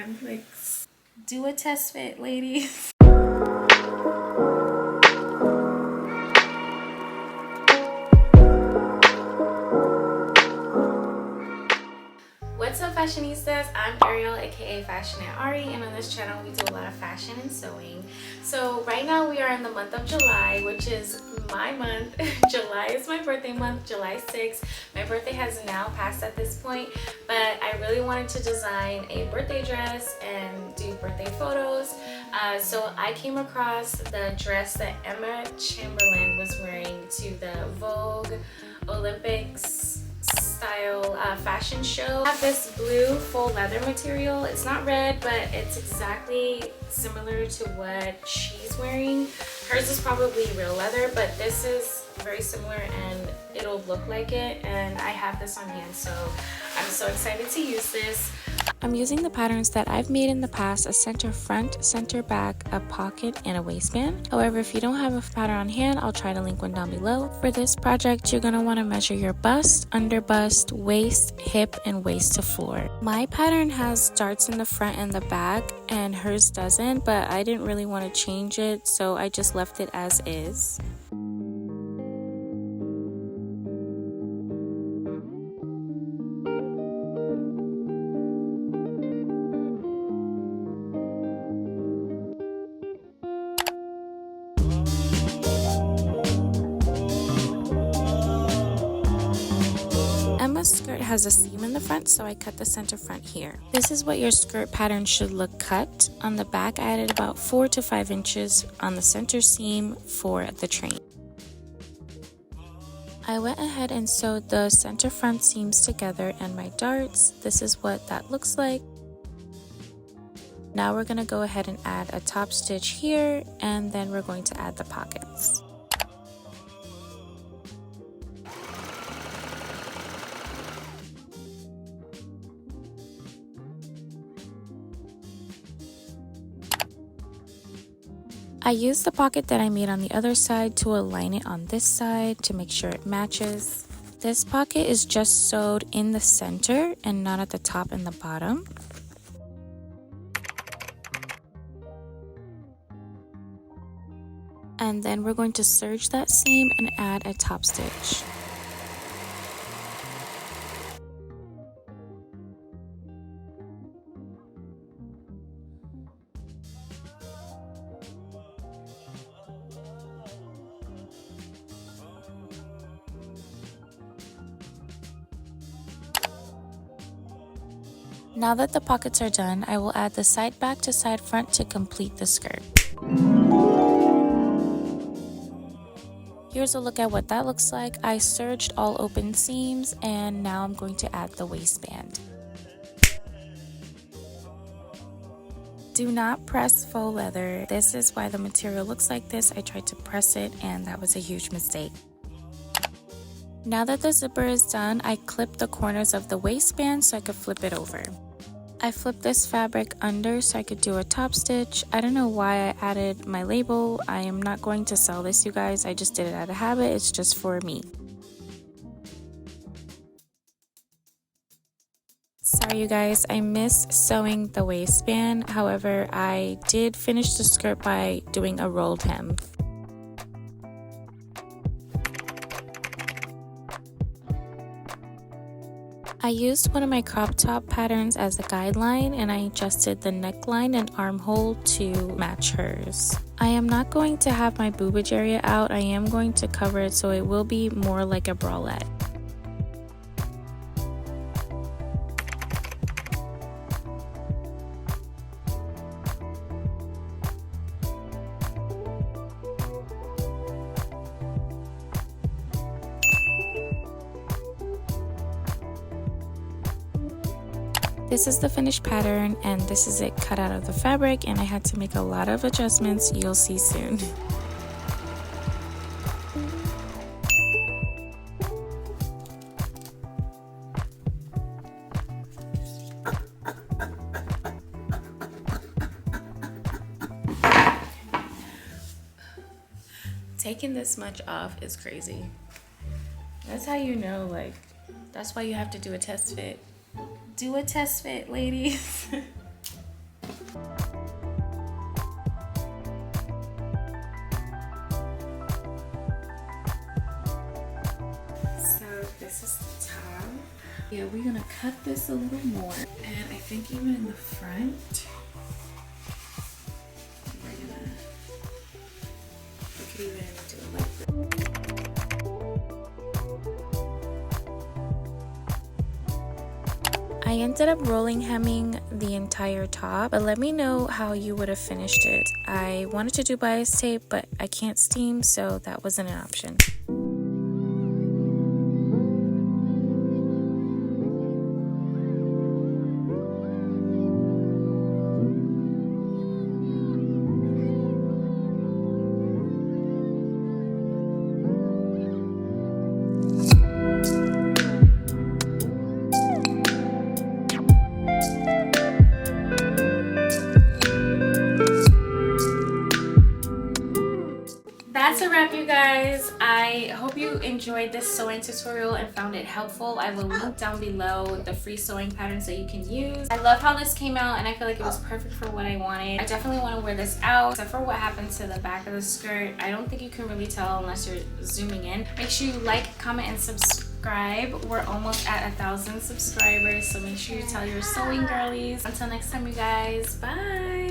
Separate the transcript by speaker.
Speaker 1: on, like, do a test fit, ladies. What's up, fashionistas? I'm Ariel, aka Fashion and Ari, and on this channel we do a lot of fashion and sewing. So right now we are in the month of July, which is my month. July is my birthday month, July 6th. My birthday has now passed at this point, but I really wanted to design a birthday dress and do birthday photos. So I came across the dress that Emma Chamberlain was wearing to the Vogue Olympics style fashion show. I have this blue full leather material. It's not red, but it's exactly similar to what she's wearing. Hers is probably real leather, but this is very similar and it'll look like it, and I have this on hand, so I'm so excited to use this. I'm using the patterns that I've made in the past: a center front, center back, a pocket, and a waistband. However, if you don't have a pattern on hand, I'll try to link one down below. For this project, you're going to want to measure your bust, under bust, waist, hip, and waist to floor. My pattern has darts in the front and the back, and hers doesn't, but I didn't really want to change it, so I just left it as is. Emma's skirt has a seam in the front, so I cut the center front here. This is what your skirt pattern should look cut. On the back, I added about 4 to 5 inches on the center seam for the train. I went ahead and sewed the center front seams together and my darts. This is what that looks like. Now we're going to go ahead and add a top stitch here, and then we're going to add the pockets. I used the pocket that I made on the other side to align it on this side to make sure it matches. This pocket is just sewed in the center and not at the top and the bottom. And then we're going to serge that seam and add a top stitch. Now that the pockets are done, I will add the side back to side front to complete the skirt. Here's a look at what that looks like. I serged all open seams, and now I'm going to add the waistband. Do not press faux leather. This is why the material looks like this. I tried to press it, and that was a huge mistake. Now that the zipper is done, I clipped the corners of the waistband so I could flip it over. I flipped this fabric under so I could do a top stitch. I don't know why I added my label. I am not going to sell this, you guys. I just did it out of habit. It's just for me. Sorry, you guys. I missed sewing the waistband. However, I did finish the skirt by doing a rolled hem. I used one of my crop top patterns as a guideline, and I adjusted the neckline and armhole to match hers. I am not going to have my boobage area out. I am going to cover it so it will be more like a bralette. This is the finished pattern, and this is it cut out of the fabric, and I had to make a lot of adjustments. You'll see soon. Taking this much off is crazy. That's how you know, like, that's why you have to do a test fit. Do a test fit, ladies. yeah, we're gonna cut this a little more. And I think even in the front, we're gonna, we could even do it like this. I ended up rolling hemming the entire top, but let me know how you would have finished it. I wanted to do bias tape, but I can't steam, so that wasn't an option. That's a wrap, you guys. I hope you enjoyed this sewing tutorial and found it helpful. I will link down below the free sewing patterns that you can use. I love how this came out and I feel like it was perfect for what I wanted. I definitely want to wear this out, except for what happened to the back of the skirt. I don't think you can really tell unless you're zooming in. Make sure you like, comment, and subscribe. We're almost at 1,000 subscribers, so make sure you tell your sewing girlies. Until next time, you guys. Bye.